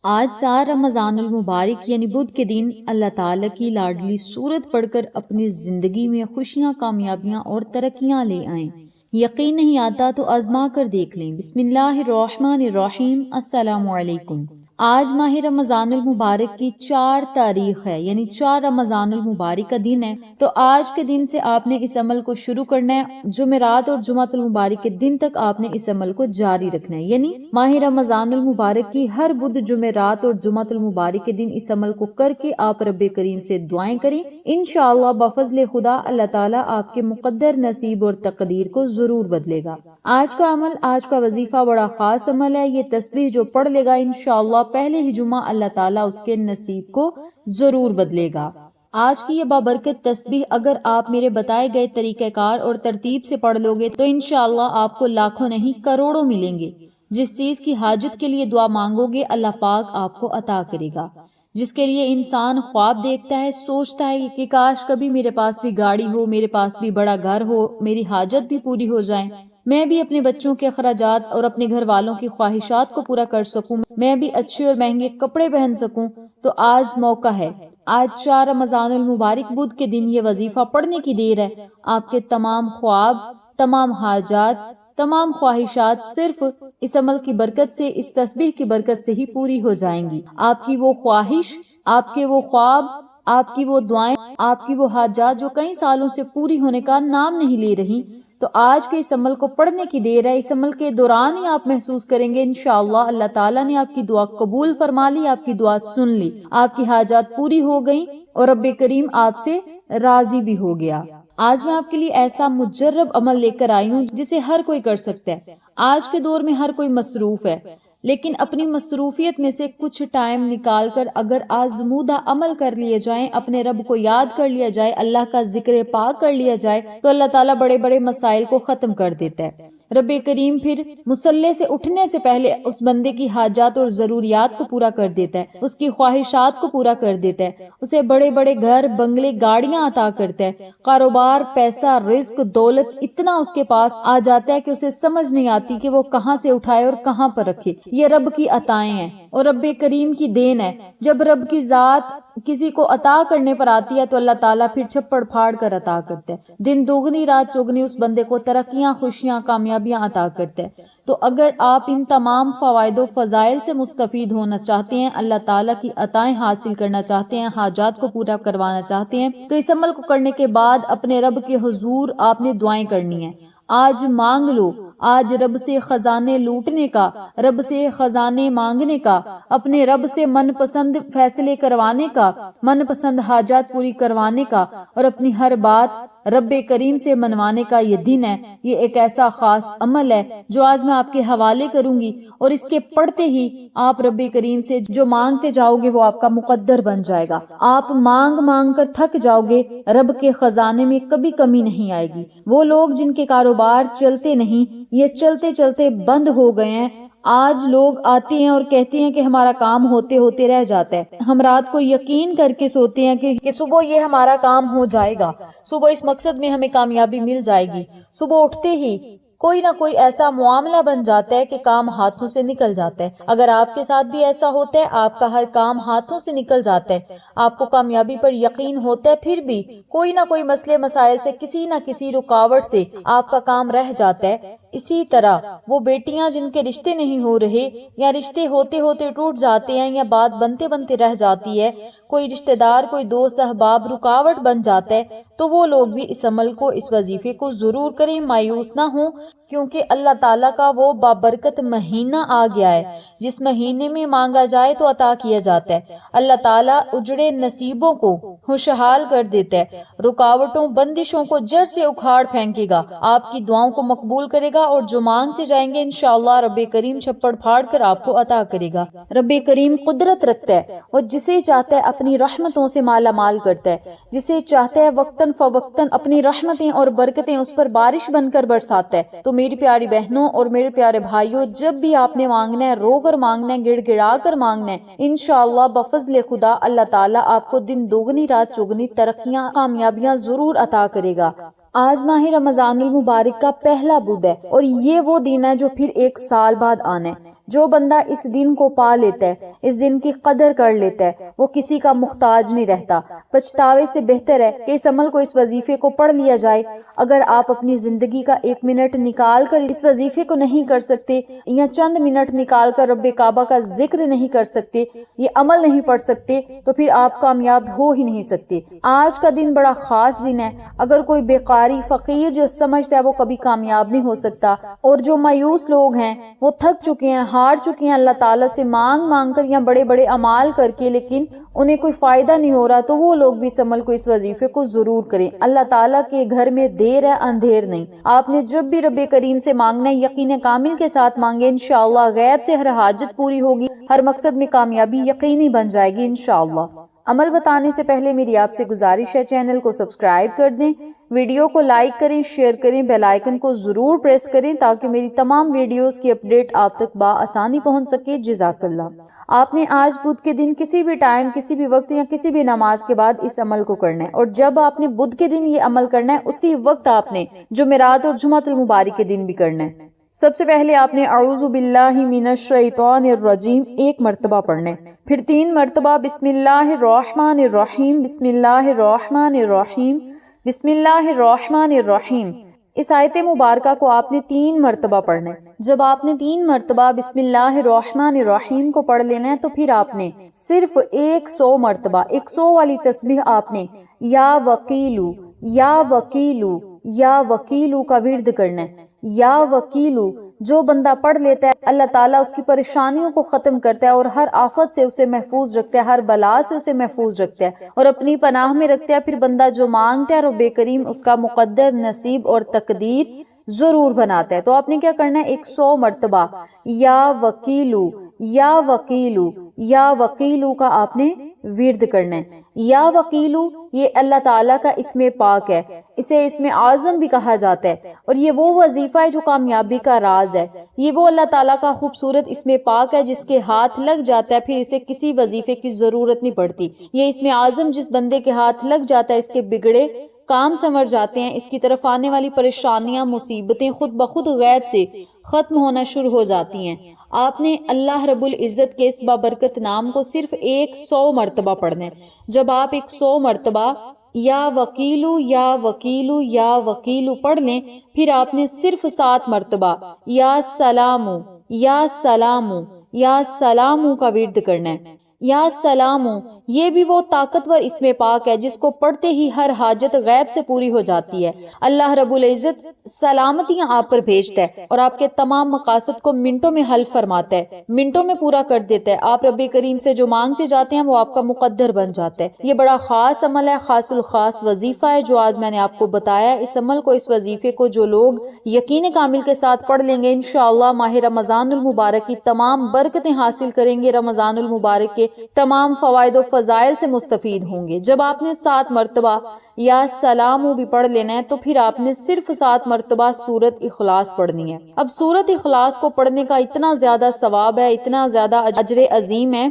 آج 4 رمضان المبارک یعنی بدھ کے دن اللہ تعالیٰ کی لاڈلی سورت پڑھ کر اپنی زندگی میں خوشیاں، کامیابیاں اور ترقیاں لے آئیں۔ یقین نہیں آتا تو آزما کر دیکھ لیں۔ بسم اللہ الرحمن الرحیم۔ السلام علیکم۔ آج ماہ رمضان المبارک کی 4 تاریخ ہے، یعنی 4 رمضان المبارک کا دن ہے۔ تو آج کے دن سے آپ نے اس عمل کو شروع کرنا ہے۔ جمعرات اور جمعۃ المبارک کے دن تک آپ نے اس عمل کو جاری رکھنا ہے، یعنی ماہ رمضان المبارک کی ہر بدھ، جمعرات اور جمعۃ المبارک کے دن اس عمل کو کر کے آپ رب کریم سے دعائیں کریں۔ انشاءاللہ بفضل خدا اللہ تعالیٰ آپ کے مقدر نصیب اور تقدیر کو ضرور بدلے گا۔ آج کا عمل، آج کا وظیفہ بڑا خاص عمل ہے۔ یہ تسبیح جو پڑھ لے گا انشاءاللہ پہلے ہی جمعہ اللہ تعالیٰ اس کے نصیب کو ضرور بدلے گا۔ آج کی یہ بابرکت تسبیح اگر آپ میرے بتائے گئے طریقہ کار اور ترتیب سے پڑھ لو گے تو انشاءاللہ آپ کو لاکھوں نہیں کروڑوں ملیں گے۔ جس چیز کی حاجت کے لیے دعا مانگو گے اللہ پاک آپ کو عطا کرے گا۔ جس کے لیے انسان خواب دیکھتا ہے، سوچتا ہے کہ کاش کبھی میرے پاس بھی گاڑی ہو، میرے پاس بھی بڑا گھر ہو، میری حاجت بھی پوری ہو جائے، میں بھی اپنے بچوں کے اخراجات اور اپنے گھر والوں کی خواہشات کو پورا کر سکوں، میں بھی اچھے اور مہنگے کپڑے پہن سکوں، تو آج موقع ہے۔ آج 4 رمضان المبارک بدھ کے دن یہ وظیفہ پڑھنے کی دیر ہے۔ آپ کے تمام خواب، تمام حاجات، تمام خواہشات صرف اس عمل کی برکت سے، اس تسبیح کی برکت سے ہی پوری ہو جائیں گی۔ آپ کی وہ خواہش، آپ کے وہ خواب، آپ کی وہ دعائیں، آپ کی وہ حاجات جو کئی سالوں سے پوری ہونے کا نام نہیں لے رہی، تو آج کے اس عمل کو پڑھنے کی دیر ہے۔ اس عمل کے دوران ہی آپ محسوس کریں گے انشاءاللہ اللہ تعالیٰ نے آپ کی دعا قبول فرما لی، آپ کی دعا سن لی، آپ کی حاجات پوری ہو گئیں اور رب کریم آپ سے راضی بھی ہو گیا۔ آج میں آپ کے لیے ایسا مجرب عمل لے کر آئی ہوں جسے ہر کوئی کر سکتا ہے۔ آج کے دور میں ہر کوئی مصروف ہے، لیکن اپنی مصروفیت میں سے کچھ ٹائم نکال کر اگر آزمودہ عمل کر لیے جائیں، اپنے رب کو یاد کر لیا جائے، اللہ کا ذکر پاک کر لیا جائے، تو اللہ تعالیٰ بڑے بڑے مسائل کو ختم کر دیتا ہے۔ رب کریم پھر مصلے سے اٹھنے سے پہلے اس بندے کی حاجات اور ضروریات کو پورا کر دیتا ہے، اس کی خواہشات کو پورا کر دیتا ہے، اسے بڑے بڑے گھر، بنگلے، گاڑیاں عطا کرتا ہے، کاروبار، پیسہ، رزق، دولت اتنا اس کے پاس آ جاتا ہے کہ اسے سمجھ نہیں آتی کہ وہ کہاں سے اٹھائے اور کہاں پر رکھے۔ یہ رب کی عطائیں ہیں اور رب کریم کی دین ہے۔ جب رب کی ذات کسی کو عطا کرنے پر آتی ہے تو اللہ تعالیٰ پھر چھپڑ پھاڑ کر عطا کرتا ہے، دن دوگنی رات چوگنی اس بندے کو ترقیاں، خوشیاں، کامیابیاں عطا کرتا ہے۔ تو اگر آپ ان تمام فوائد و فضائل سے مستفید ہونا چاہتے ہیں، اللہ تعالیٰ کی عطائیں حاصل کرنا چاہتے ہیں، حاجات کو پورا کروانا چاہتے ہیں، تو اس عمل کو کرنے کے بعد اپنے رب کے حضور آپ نے دعائیں کرنی ہیں۔ آج مانگ لو، آج رب سے خزانے لوٹنے کا، رب سے خزانے مانگنے کا، اپنے رب سے من پسند فیصلے کروانے کا، من پسند حاجات پوری کروانے کا اور اپنی ہر بات رب کریم سے منوانے کا یہ دن ہے۔ یہ ایک ایسا خاص عمل ہے جو آج میں آپ کے حوالے کروں گی، اور اس کے پڑھتے ہی آپ رب کریم سے جو مانگتے جاؤ گے وہ آپ کا مقدر بن جائے گا۔ آپ مانگ مانگ کر تھک جاؤ گے، رب کے خزانے میں کبھی کمی نہیں آئے گی۔ وہ لوگ جن کے کاروبار چلتے نہیں، یہ چلتے چلتے بند ہو گئے ہیں، آج لوگ آتے ہیں اور کہتے ہیں کہ ہمارا کام ہوتے ہوتے رہ جاتا ہے۔ ہم رات کو یقین کر کے سوتے ہیں کہ صبح یہ ہمارا کام ہو جائے گا، صبح اس مقصد میں ہمیں کامیابی مل جائے گی۔ صبح اٹھتے ہی کوئی نہ کوئی ایسا معاملہ بن جاتا ہے کہ کام ہاتھوں سے نکل جاتا ہے۔ اگر آپ کے ساتھ بھی ایسا ہوتا ہے، آپ کا ہر کام ہاتھوں سے نکل جاتا ہے، آپ کو کامیابی پر یقین ہوتا ہے، پھر بھی کوئی نہ کوئی مسئلے مسائل سے، کسی نہ کسی رکاوٹ سے آپ کا کام رہ جاتا ہے، اسی طرح وہ بیٹیاں جن کے رشتے نہیں ہو رہے، یا رشتے ہوتے ہوتے ٹوٹ جاتے ہیں، یا بات بنتے بنتے رہ جاتی ہے، کوئی رشتہ دار، کوئی دوست احباب رکاوٹ بن جاتا ہے، تو وہ لوگ بھی اس عمل کو، اس وظیفے کو ضرور کریں، مایوس نہ ہوں، کیونکہ اللہ تعالیٰ کا وہ بابرکت مہینہ آ گیا ہے جس مہینے میں مانگا جائے تو عطا کیا جاتا ہے۔ اللہ تعالیٰ اجڑے نصیبوں کو خوشحال کر دیتا ہے، رکاوٹوں، بندشوں کو جڑ سے اکھاڑ پھینکے گا، آپ کی دعاؤں کو مقبول کرے گا، اور جو مانگتے جائیں گے انشاءاللہ رب کریم چھپڑ پھاڑ کر آپ کو عطا کرے گا۔ رب کریم قدرت رکھتا ہے اور جسے چاہتا ہے اپنی رحمتوں سے مالا مال کرتا ہے، جسے چاہتا ہے وقتاً فوقتاً اپنی رحمتیں اور برکتیں اس پر بارش بن کر برساتا ہے۔ تو میری پیاری بہنوں اور میرے پیارے بھائیوں، جب بھی آپ نے مانگنا ہے، رو کر مانگنا ہے، گڑ گڑا کر مانگنا ہے، انشاءاللہ بفضل خدا اللہ تعالیٰ آپ کو دن دوگنی رات چوگنی ترقیاں، کامیابیاں ضرور عطا کرے گا۔ آج ماہ رمضان المبارک کا پہلا بدھ ہے اور یہ وہ دن ہے جو پھر ایک سال بعد آنا ہے۔ جو بندہ اس دن کو پا لیتا ہے، اس دن کی قدر کر لیتا ہے، وہ کسی کا محتاج نہیں رہتا۔ پچھتاوے سے بہتر ہے کہ اس عمل کو، اس وظیفے کو پڑھ لیا جائے۔ اگر آپ اپنی زندگی کا 1 منٹ نکال کر اس وظیفے کو نہیں کر سکتے، یا چند منٹ نکال کر رب کعبہ کا ذکر نہیں کر سکتے، یہ عمل نہیں پڑھ سکتے، تو پھر آپ کامیاب ہو ہی نہیں سکتے۔ آج کا دن بڑا خاص دن ہے۔ اگر کوئی بیکاری فقیر جو سمجھتا ہے وہ کبھی کامیاب نہیں ہو سکتا، اور جو مایوس لوگ ہیں وہ تھک چکے ہیں، ہار چکے ہیں اللہ تعالیٰ سے مانگ مانگ کر یا بڑے بڑے اعمال کر کے، لیکن انہیں کوئی فائدہ نہیں ہو رہا، تو وہ لوگ بھی اس عمل کو، اس وظیفے کو ضرور کریں۔ اللہ تعالیٰ کے گھر میں دیر ہے، اندھیر نہیں۔ آپ نے جب بھی رب کریم سے مانگنا ہے، یقین کامل کے ساتھ مانگے، انشاءاللہ غیب سے ہر حاجت پوری ہوگی، ہر مقصد میں کامیابی یقینی بن جائے گی انشاءاللہ۔ عمل بتانے سے پہلے میری آپ سے گزارش ہے، چینل کو سبسکرائب کر دیں، ویڈیو کو لائک کریں، شیئر کریں، بیل آئیکن کو ضرور پریس کریں تاکہ میری تمام ویڈیوز کی اپڈیٹ آپ تک بآسانی پہنچ سکے۔ جزاک اللہ۔ آپ نے آج بدھ کے دن کسی بھی ٹائم، کسی بھی وقت یا کسی بھی نماز کے بعد اس عمل کو کرنا ہے، اور جب آپ نے بدھ کے دن یہ عمل کرنا ہے اسی وقت آپ نے جمعرات اور جمعۃ المبارک کے دن بھی کرنا ہے۔ سب سے پہلے آپ نے اعوذ باللہ من الشیطان الرجیم 1 مرتبہ پڑھنا ہے، پھر 3 مرتبہ بسم اللہ الرحمن الرحیم، بسم اللہ الرحمن الرحیم، بسم اللہ الرحمن الرحیم۔ اس آیت مبارکہ کو آپ نے 3 مرتبہ پڑھنا ہے۔ جب آپ نے 3 مرتبہ بسم اللہ الرحمن الرحیم کو پڑھ لینا ہے تو پھر آپ نے صرف 100 مرتبہ 100 والی تسبیح آپ نے یا وکیلو یا وکیلو یا وکیلو کا ورد کرنا ہے۔ یا وکیلو جو بندہ پڑھ لیتا ہے، اللہ تعالیٰ اس کی پریشانیوں کو ختم کرتا ہے اور ہر آفت سے اسے محفوظ رکھتا ہے، ہر بلا سے اسے محفوظ رکھتا ہے اور اپنی پناہ میں رکھتا ہے۔ پھر بندہ جو مانگتا ہے رب کریم اس کا مقدر، نصیب اور تقدیر ضرور بناتا ہے۔ تو آپ نے کیا کرنا ہے، 100 مرتبہ یا وکیلو یا وکیلو یا وکیلو کا آپ نے ورد کرنا ہے۔ یا وکیلو یہ اللہ تعالیٰ کا اسم پاک ہے، اسے اسم اعظم بھی کہا جاتا ہے، اور یہ وہ وظیفہ ہے جو کامیابی کا راز ہے۔ یہ وہ اللہ تعالیٰ کا خوبصورت اسم پاک ہے جس کے ہاتھ لگ جاتا ہے پھر اسے کسی وظیفے کی ضرورت نہیں پڑتی۔ یہ اسم اعظم جس بندے کے ہاتھ لگ جاتا ہے اس کے بگڑے کام سنور جاتے ہیں، اس کی طرف آنے والی پریشانیاں، مصیبتیں خود بخود غیب سے ختم ہونا شروع ہو جاتی ہیں۔ آپ نے اللہ رب العزت کے اس بابرکت نام کو صرف 100 مرتبہ پڑھنا ہے۔ جب آپ 100 مرتبہ یا وکیلو یا وکیلو یا وکیلو پڑھ لیں، پھر آپ نے صرف 7 مرتبہ یا سلامو یا سلامو یا سلامو کا ورد کرنا ہے۔ یا سلامو یہ بھی وہ طاقتور اسم پاک ہے جس کو پڑھتے ہی ہر حاجت غیب سے پوری ہو جاتی ہے۔ اللہ رب العزت سلامتیاں آپ پر بھیجتا ہے اور آپ کے تمام مقاصد کو منٹوں میں حل فرماتا ہے، منٹوں میں پورا کر دیتا ہے۔ آپ رب کریم سے جو مانگتے جاتے ہیں وہ آپ کا مقدر بن جاتا ہے۔ یہ بڑا خاص عمل ہے، خاص الخاص وظیفہ ہے جو آج میں نے آپ کو بتایا۔ اس عمل کو، اس وظیفے کو جو لوگ یقین کامل کے ساتھ پڑھ لیں گے، انشاءاللہ ماہ رمضان المبارک کی تمام برکتیں حاصل کریں گے، رمضان المبارک کے تمام فوائد و فضائل سے مستفید ہوں گے۔ جب آپ نے 7 مرتبہ یا سلامو بھی پڑھ لینا ہے تو پھر آپ نے صرف 7 مرتبہ سورت اخلاص پڑھنی ہے۔ اب سورت اخلاص کو پڑھنے کا اتنا زیادہ ثواب ہے، اتنا زیادہ اجر عظیم ہے۔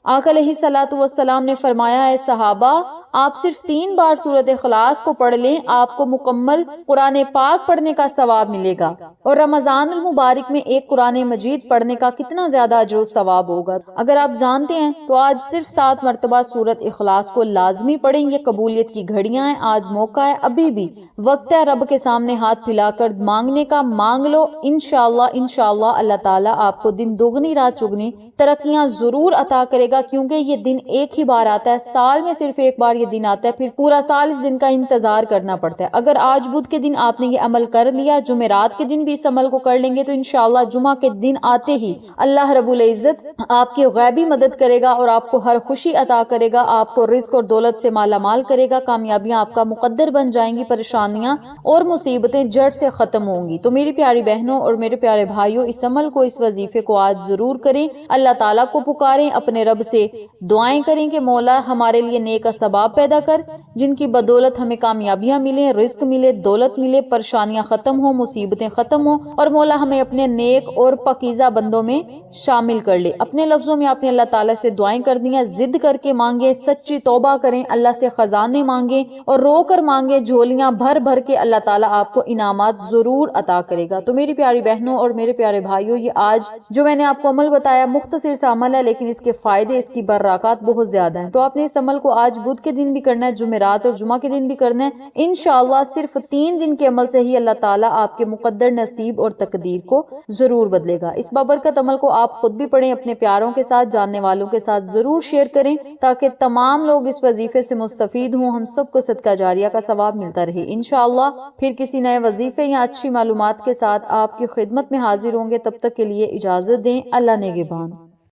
آقا علیہ الصلوۃ والسلام نے فرمایا ہے صحابہ آپ صرف 3 بار سورت اخلاص کو پڑھ لیں، آپ کو مکمل قرآن پاک پڑھنے کا ثواب ملے گا۔ اور رمضان المبارک میں ایک قرآن مجید پڑھنے کا کتنا زیادہ اجر و ثواب ہوگا۔ اگر آپ جانتے ہیں تو آج صرف 7 مرتبہ سورت اخلاص کو لازمی پڑھیں۔ یہ قبولیت کی گھڑیاں ہیں، آج موقع ہے، ابھی بھی وقت ہے رب کے سامنے ہاتھ پھیلا کر مانگنے کا، مانگ لو۔ انشاءاللہ اللہ تعالیٰ آپ کو دن دوگنی رات چگنی ترقیاں ضرور عطا کرے گا، کیونکہ یہ دن ایک ہی بار آتا ہے، سال میں صرف ایک بار یہ دن آتا ہے، پھر پورا سال اس دن کا انتظار کرنا پڑتا ہے۔ اگر آج بدھ کے دن آپ نے یہ عمل کر لیا، جمعرات کے دن بھی اس عمل کو کر لیں گے، تو انشاءاللہ جمعہ کے دن آتے ہی اللہ رب العزت آپ کی غیبی مدد کرے گا اور آپ کو ہر خوشی عطا کرے گا، آپ کو رزق اور دولت سے مالا مال کرے گا، کامیابیاں آپ کا مقدر بن جائیں گی، پریشانیاں اور مصیبتیں جڑ سے ختم ہوں گی۔ تو میری پیاری بہنوں اور میرے پیارے بھائیوں، اس عمل کو، اس وظیفے کو آج ضرور کریں، اللہ تعالیٰ کو پکاریں، اپنے رب سے دعائیں کریں کہ مولا ہمارے لیے نیک اسباب اسباب پیدا کر جن کی بدولت ہمیں کامیابیاں ملیں، رزق ملے، دولت ملے، پریشانیاں ختم ہوں، مصیبتیں ختم ہوں، اور مولا ہمیں اپنے نیک اور پاکیزہ بندوں میں شامل کر لے۔ اپنے لفظوں میں آپ نے اللہ تعالیٰ سے دعائیں کر دیا، ضد کر کے مانگے، سچی توبہ کریں، اللہ سے خزانے مانگیں اور رو کر مانگے، جھولیاں بھر بھر کے اللہ تعالیٰ آپ کو انعامات ضرور عطا کرے گا۔ تو میری پیاری بہنوں اور میرے پیارے بھائیوں، یہ آج جو میں نے آپ کو عمل بتایا مختصر سا عمل ہے، لیکن اس کے فائدے، اس کی برکات بہت زیادہ ہیں۔ تو آپ نے اس عمل کو آج بدھ کے دن بھی کرنا ہے، جمعرات اور جمعہ کے دن بھی کرنا ہے۔ انشاءاللہ صرف 3 دن کے عمل سے ہی اللہ تعالیٰ آپ کے مقدر نصیب اور تقدیر کو ضرور بدلے گا۔ اس بابرکت عمل کو آپ خود بھی پڑھیں، اپنے پیاروں کے ساتھ، جاننے والوں کے ساتھ ضرور شیئر کریں تاکہ تمام لوگ اس وظیفے سے مستفید ہوں، ہم سب کو صدقہ جاریہ کا ثواب ملتا رہے۔ انشاءاللہ پھر کسی نئے وظیفے یا اچھی معلومات کے ساتھ آپ کی خدمت میں حاضر ہوں گے، تب تک کے لیے اجازت دیں۔ اللہ نگہبان۔